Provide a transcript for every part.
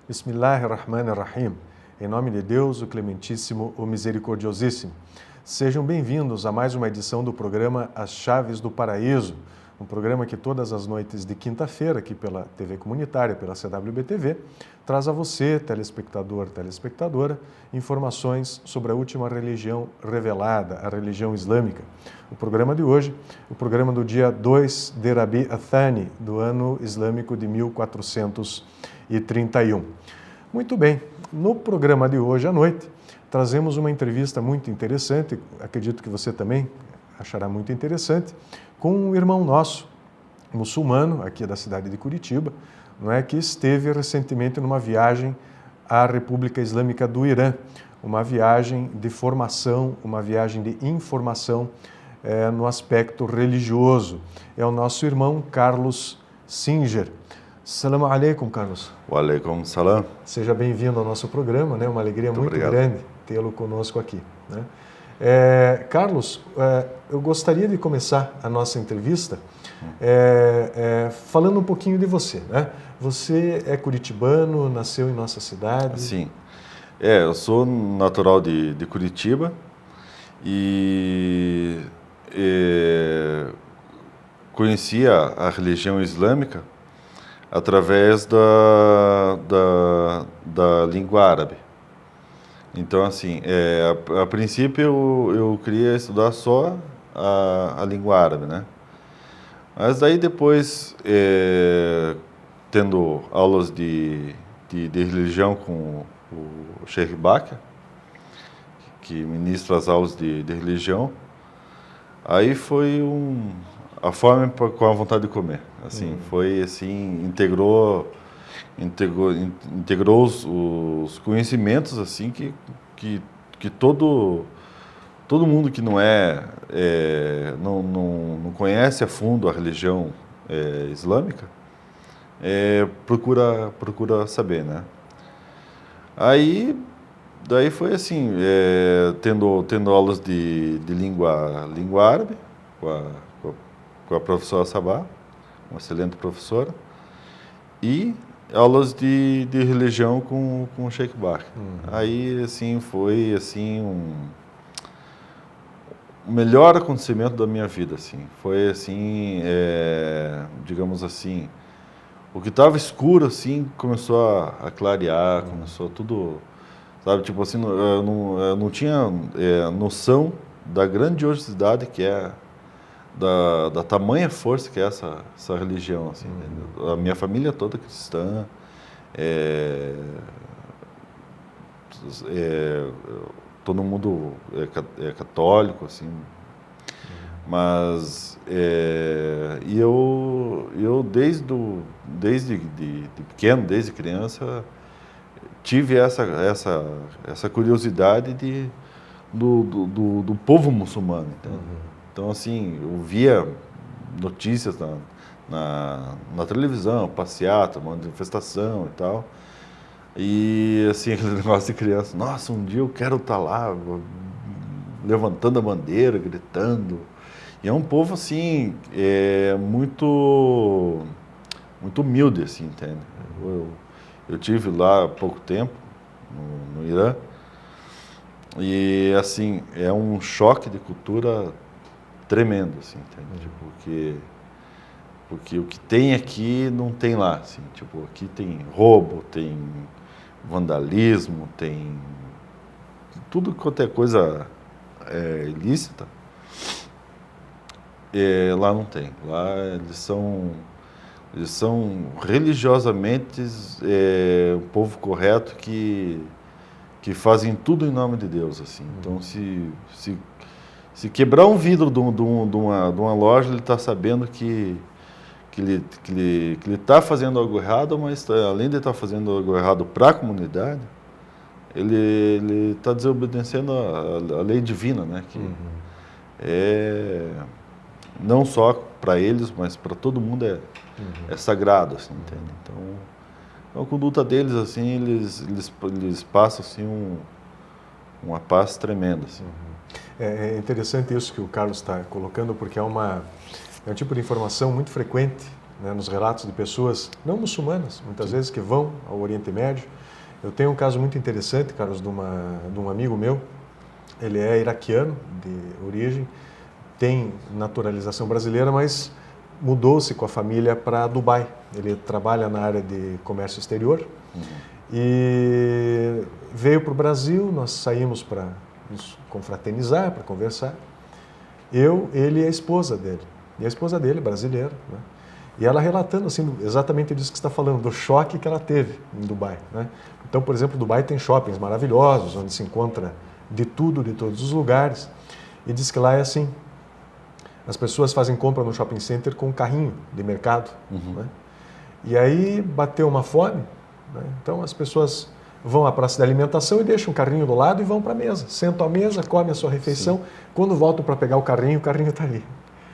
Bismillahirrahmanirrahim. Em nome de Deus, o Clementíssimo, o Misericordiosíssimo. Sejam bem-vindos a mais uma edição do programa As Chaves do Paraíso, um programa que todas as noites de quinta-feira, aqui pela TV Comunitária, pela CWB-TV, traz a você, telespectador, telespectadora, informações sobre a última religião revelada, a religião islâmica. O programa de hoje, o programa do dia 2 de Rabi Athani, do ano islâmico de 1431. Muito bem, no programa de hoje à noite, trazemos uma entrevista muito interessante, acredito que você também achará muito interessante, com um irmão nosso, muçulmano, aqui da cidade de Curitiba, não é, que esteve recentemente numa viagem à República Islâmica do Irã, uma viagem de formação, uma viagem de informação no aspecto religioso. É o nosso irmão Carlos Singer. Assalamu alaikum, Carlos. Wa alaikum salam. Seja bem-vindo ao nosso programa, né? Uma alegria muito grande tê-lo conosco aqui, né? Carlos, eu gostaria de começar a nossa entrevista falando um pouquinho de você, né? Você é curitibano, nasceu em nossa cidade? Sim, eu sou natural de Curitiba e conheci a religião islâmica através da língua árabe. Então, assim, a princípio eu queria estudar só a língua árabe, né? Mas daí depois, tendo aulas de religião com o Sheikh Bakr, que ministra as aulas de religião, aí foi a fome com a vontade de comer. Assim, foi assim, integrou os conhecimentos assim que todo mundo que não conhece a fundo a religião islâmica procura saber, né? Daí foi assim, tendo aulas de língua árabe com a professora Sabah, uma excelente professora, e aulas de religião com o Sheikh Bakr. Aí, assim, foi assim o melhor acontecimento da minha vida, assim. Foi assim, digamos assim, o que estava escuro, assim, começou a clarear, começou tudo, sabe, tipo assim, eu não tinha noção da grandiosidade que é da tamanha força que é essa religião, assim, a minha família toda cristã, todo mundo é católico, assim, mas e eu desde pequeno, desde criança, tive essa curiosidade do povo muçulmano, entende? Então, assim, eu via notícias na televisão, passeata, manifestação e tal. E, assim, aquele negócio de criança, nossa, um dia eu quero estar lá, levantando a bandeira, gritando. E é um povo, assim, muito humilde, assim, entende? Eu tive lá há pouco tempo, no Irã, e, assim, é um choque de cultura tremendo, assim, entende? Porque o que tem aqui não tem lá, assim, tipo, aqui tem roubo, tem vandalismo, tem tudo quanto é coisa ilícita, lá não tem. Lá eles são religiosamente um povo correto que fazem tudo em nome de Deus, assim. Então, se quebrar um vidro de uma loja, ele está sabendo que ele está fazendo algo errado, mas além de estar fazendo algo errado para a comunidade, ele está desobedecendo a lei divina, né? Que não só para eles, mas para todo mundo é sagrado, assim, entende? Então, Então, a conduta deles, assim, eles passam, assim, uma paz tremenda, assim. É interessante isso que o Carlos está colocando, porque é um tipo de informação muito frequente, né, nos relatos de pessoas não muçulmanas, muitas vezes, que vão ao Oriente Médio. Eu tenho um caso muito interessante, Carlos, de um amigo meu. Ele é iraquiano de origem, tem naturalização brasileira, mas mudou-se com a família para Dubai. Ele trabalha na área de comércio exterior e veio para o Brasil. Nós saímos para nos confraternizar, para conversar. Eu, ele e a esposa dele. E a esposa dele, brasileira, né? E ela relatando assim, exatamente disso que você está falando, do choque que ela teve em Dubai, né? Então, por exemplo, Dubai tem shoppings maravilhosos, onde se encontra de tudo, de todos os lugares. E diz que lá é assim. As pessoas fazem compra no shopping center com um carrinho de mercado, né? E aí bateu uma fome, né? Então as pessoas vão à praça de alimentação e deixam o carrinho do lado e vão para a mesa. Sentam à mesa, comem a sua refeição. Sim. Quando voltam para pegar o carrinho está ali.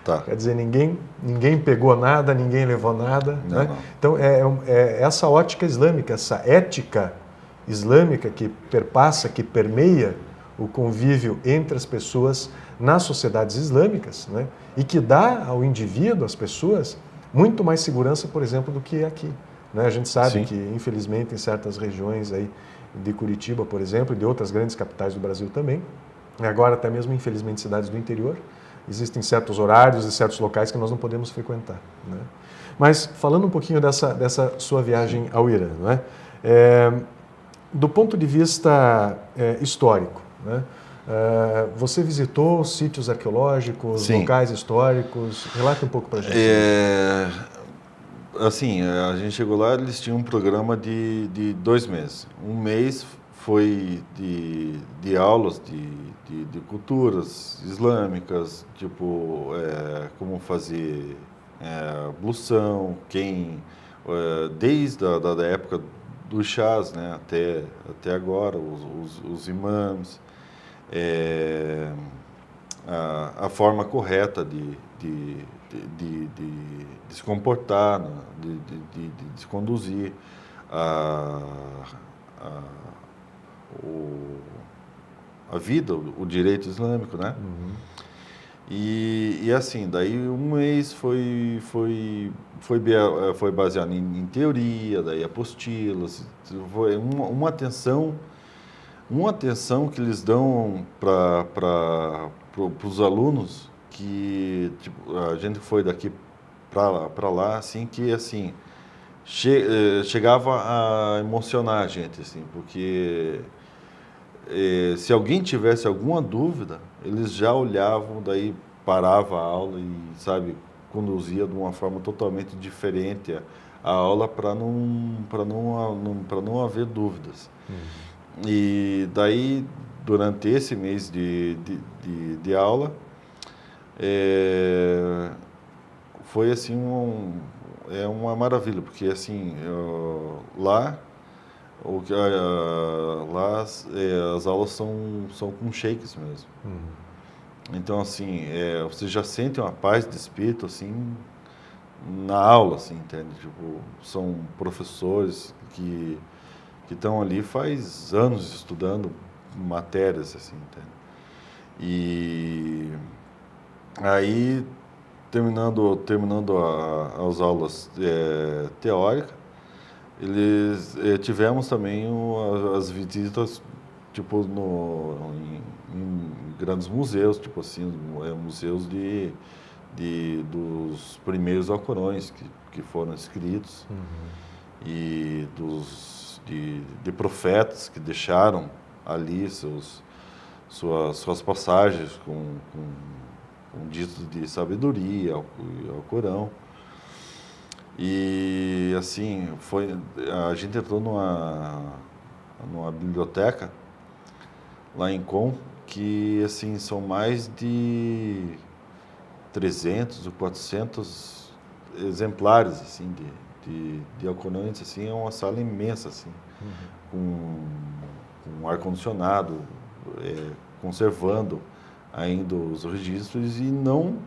Tá. Quer dizer, ninguém pegou nada, ninguém levou nada. Não, né? não. Então, é essa ótica islâmica, essa ética islâmica que perpassa, que permeia o convívio entre as pessoas nas sociedades islâmicas, né? E que dá ao indivíduo, às pessoas, muito mais segurança, por exemplo, do que aqui. Né? A gente sabe Sim. que, infelizmente, em certas regiões aí de Curitiba, por exemplo, e de outras grandes capitais do Brasil também, e agora até mesmo, infelizmente, cidades do interior, existem certos horários e certos locais que nós não podemos frequentar, né? Mas, falando um pouquinho dessa sua viagem ao Irã, né? Do ponto de vista histórico, né? Você visitou sítios arqueológicos, Sim. locais históricos? Relata um pouco para a gente. Assim, a gente chegou lá, eles tinham um programa de 2 meses. Um mês foi de aulas de culturas islâmicas, tipo, como fazer ablução, desde a da época dos chás, né, até agora, os imãs, a forma correta de se comportar, né, de se conduzir, a vida, o direito islâmico, né? E assim, daí um mês foi baseado em teoria, daí apostilas, foi uma atenção que eles dão para os alunos, que tipo, a gente foi daqui para lá, assim, que assim chegava a emocionar a gente, assim, porque se alguém tivesse alguma dúvida, eles já olhavam, daí parava a aula e, sabe, conduzia de uma forma totalmente diferente a aula para não haver dúvidas. E daí, durante esse mês de aula, foi assim uma maravilha, porque assim lá as aulas são com sheiks mesmo. Então assim você já sente uma paz de espírito assim na aula, assim, entende? Tipo, são professores que estão ali faz anos estudando matérias, assim, entende? E aí, terminando as aulas teóricas, tivemos também as visitas, tipo, em grandes museus, tipo assim, museus dos primeiros Alcorões que foram escritos, e de profetas que deixaram ali suas passagens com ditos de sabedoria ao Corão. E assim, a gente entrou numa biblioteca lá em Com, que assim são mais de 300 ou 400 exemplares assim de Alcorões, assim, é uma sala imensa, assim, com ar-condicionado, conservando ainda os registros, e não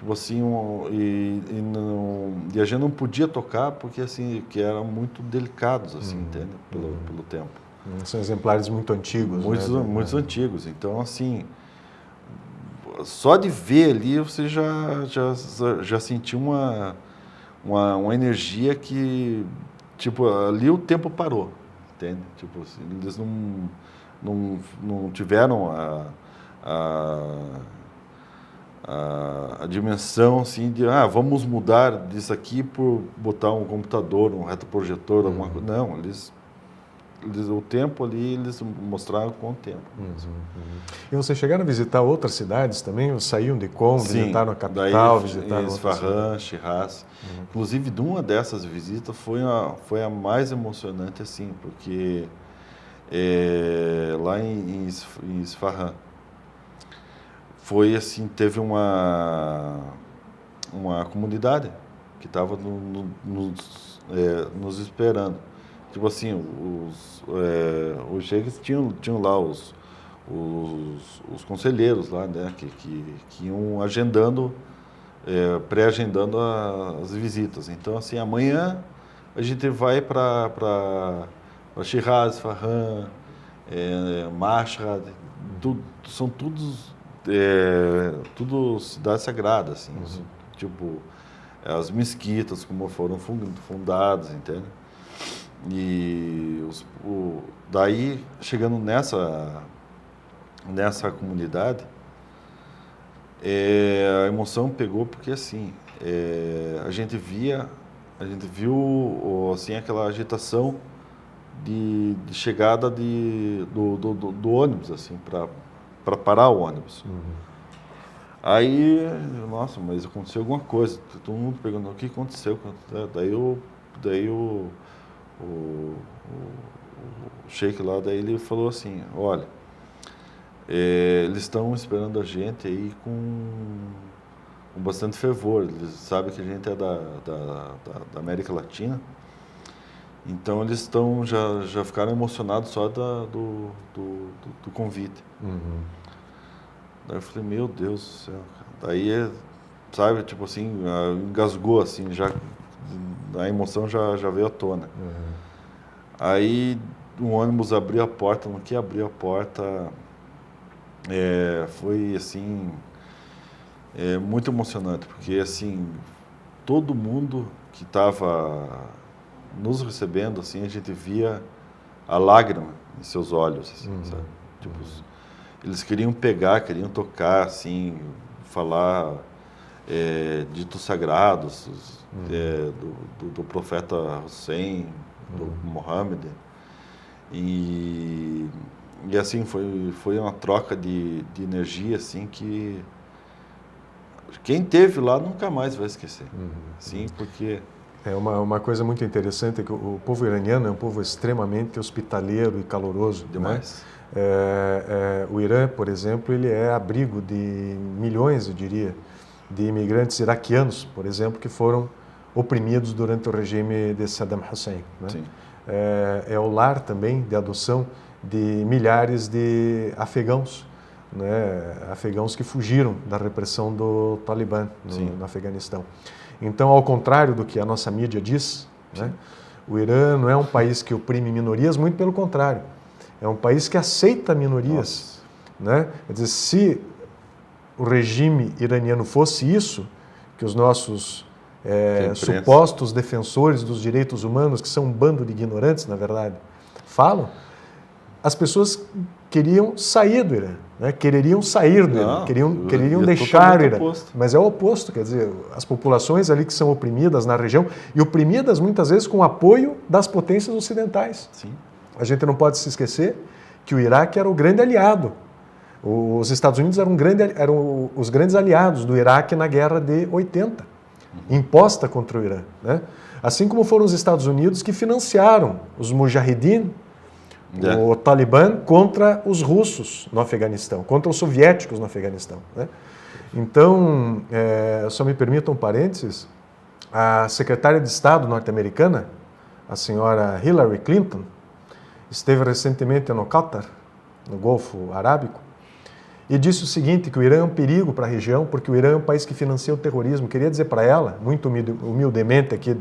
tipo assim, e a gente não podia tocar porque assim, que eram muito delicados, assim, entende? Pelo tempo. São exemplares muito antigos, Muitos antigos. Então, assim, só de ver ali você já sentiu uma energia que, tipo, ali o tempo parou, entende? Tipo, assim, eles não tiveram a dimensão, assim, de, vamos mudar disso aqui por botar um computador, um retroprojetor, alguma coisa. Não, o tempo ali, eles mostraram com o tempo. E vocês chegaram a visitar outras cidades também? Saíam de Qom, visitaram a capital, visitaram Isfahan, Shiraz. Inclusive, de uma dessas visitas foi a mais emocionante, assim, porque lá em Isfahan foi assim, teve uma comunidade que estava nos esperando. Tipo assim, os sheiks tinham lá os conselheiros lá, né, que iam agendando, pré-agendando as visitas. Então, assim, amanhã a gente vai para Shiraz, Isfahan, Mashhad, são tudo cidades sagradas, assim, tipo, as mesquitas como foram fundadas, entende? E daí, chegando nessa comunidade, a emoção pegou porque, assim, a gente viu, assim, aquela agitação de chegada do ônibus, assim, para parar o ônibus. Aí, nossa, mas aconteceu alguma coisa. Todo mundo perguntou o que aconteceu. Daí o sheik lá, daí ele falou assim, olha, eles estão esperando a gente aí com bastante fervor. Eles sabem que a gente é da América Latina. Então eles já ficaram emocionados só do convite. Daí eu falei, meu Deus do céu, cara. Daí, sabe, tipo assim, engasgou, assim, já, a emoção já veio à tona. Aí o ônibus abriu a porta, no que abriu a porta, foi, assim, muito emocionante, porque, assim, todo mundo que estava nos recebendo, assim, a gente via a lágrima em seus olhos, assim, sabe? Tipo, eles queriam pegar, queriam tocar, assim, falar ditos sagrados do profeta Hussein, do Muhammad. E assim, foi uma troca de energia, assim, que quem esteve lá nunca mais vai esquecer. Sim, porque... É uma coisa muito interessante é que o povo iraniano é um povo extremamente hospitaleiro e caloroso. Demais. Né? O Irã, por exemplo, ele é abrigo de milhões, eu diria, de imigrantes iraquianos, por exemplo, que foram oprimidos durante o regime de Saddam Hussein. Né? Sim. É o lar também de adoção de milhares de afegãos, né? Afegãos que fugiram da repressão do Talibã no Afeganistão. Então, ao contrário do que a nossa mídia diz, né? O Irã não é um país que oprime minorias, muito pelo contrário. É um país que aceita minorias. Né? Quer dizer, se o regime iraniano fosse isso, que os nossos supostos defensores dos direitos humanos, que são um bando de ignorantes, na verdade, falam, as pessoas queriam sair do Irã, né? Quereriam sair do Irã, quereriam deixar o Irã. Mas é o oposto, quer dizer, as populações ali que são oprimidas na região, e oprimidas muitas vezes com o apoio das potências ocidentais. Sim. A gente não pode se esquecer que o Iraque era o grande aliado. Os Estados Unidos eram os grandes aliados do Iraque na guerra de 80, imposta contra o Irã. Né? Assim como foram os Estados Unidos que financiaram os Mujahideen, o Talibã, contra os russos no Afeganistão, contra os soviéticos no Afeganistão. Né? Então, só me permitam um parênteses, a secretária de Estado norte-americana, a senhora Hillary Clinton, esteve recentemente no Catar, no Golfo Arábico, e disse o seguinte, que o Irã é um perigo para a região, porque o Irã é um país que financia o terrorismo. Queria dizer para ela, muito humildemente aqui